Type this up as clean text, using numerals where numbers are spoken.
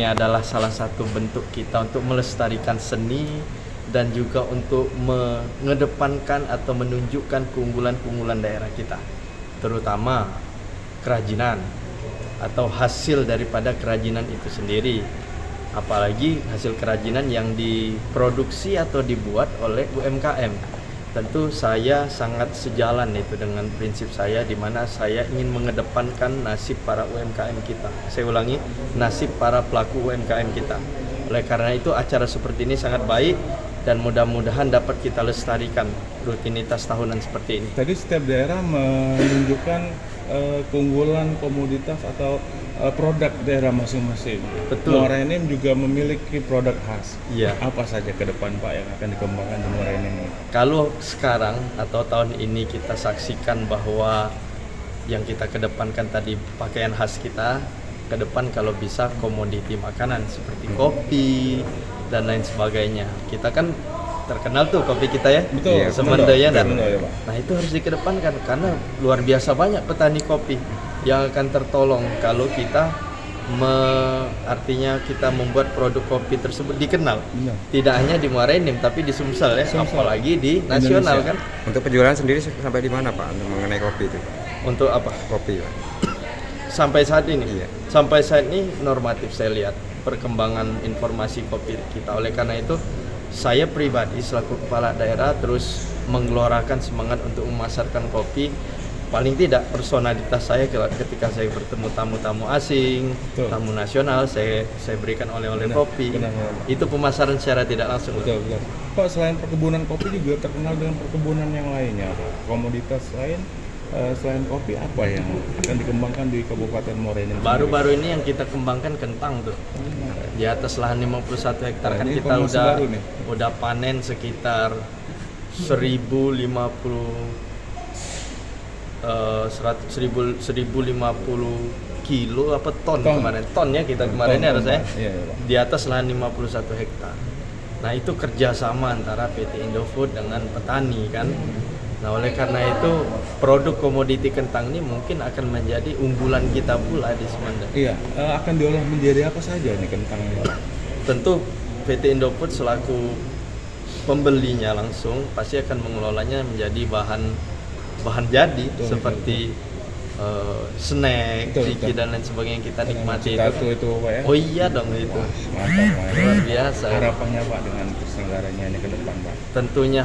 ini adalah salah satu bentuk kita untuk melestarikan seni dan juga untuk mengedepankan atau menunjukkan keunggulan-keunggulan daerah kita, terutama kerajinan atau hasil daripada kerajinan itu sendiri, apalagi hasil kerajinan yang diproduksi atau dibuat oleh UMKM. Tentu saya sangat sejalan itu dengan prinsip saya, di mana saya ingin mengedepankan nasib para UMKM kita. Saya ulangi, nasib para pelaku UMKM kita. Oleh karena itu acara seperti ini sangat baik dan mudah-mudahan dapat kita lestarikan rutinitas tahunan seperti ini. Tadi setiap daerah menunjukkan keunggulan komoditas atau produk daerah masing-masing. Betul. Muara Enim juga memiliki produk khas. Iya. Apa saja ke depan Pak yang akan dikembangkan di Muara Enim ini? Kalau sekarang atau tahun ini kita saksikan bahwa yang kita kedepankan tadi pakaian khas kita, ke depan kalau bisa komoditi makanan seperti kopi dan lain sebagainya. Kita kan terkenal tuh kopi kita ya, Betul, Semandaya dan betul, ya, Pak. nah itu harus dikedepankan karena luar biasa banyak petani kopi yang akan tertolong kalau kita artinya kita membuat produk kopi tersebut dikenal. Benar. Tidak hanya di Muara Enim tapi di Sumsel ya, Sumsel. apalagi di nasional Indonesia. kan. Untuk penjualan sendiri sampai di mana Pak untuk mengenai kopi itu? Untuk apa? Kopi Pak. Sampai saat ini, Iya. sampai saat ini normatif saya lihat perkembangan informasi kopi kita. Oleh karena itu saya pribadi selaku kepala daerah terus menggelorakan semangat untuk memasarkan kopi. Paling tidak personalitas saya ketika saya bertemu tamu-tamu asing, Betul. tamu nasional, saya berikan oleh-oleh Benar, kopi. benar. Itu pemasaran secara tidak langsung. Betul, betul. Pak, selain perkebunan kopi juga terkenal dengan perkebunan yang lainnya, Pak. Komoditas lain selain kopi apa yang akan dikembangkan di Kabupaten Muara Enim? Baru-baru ini yang kita kembangkan kentang tuh. Di atas lahan 51 hektar Nah, kan ini kita informasi baru nih. udah panen sekitar 1050 kilo apa ton kemarin. Ton ya kita kemarin ya rasanya. Iya, iya, Pak. Di atas lahan 51 hektar. Nah, itu kerjasama antara PT Indofood dengan petani kan. Nah, oleh karena itu produk komoditi kentang ini mungkin akan menjadi unggulan kita pula di Semanda. Iya, akan diolah menjadi apa saja nih kentang ini? Tentu PT Indofood selaku pembelinya langsung pasti akan mengelolanya menjadi bahan jadi Betul, seperti snack, Betul, ciki betul. dan lain sebagainya yang kita nikmati Citatu itu Pak ya? Oh iya dong itu. Mantap, Pak. Luar biasa. Harapannya Pak dengan terselenggaranya ini ke depan Pak? Tentunya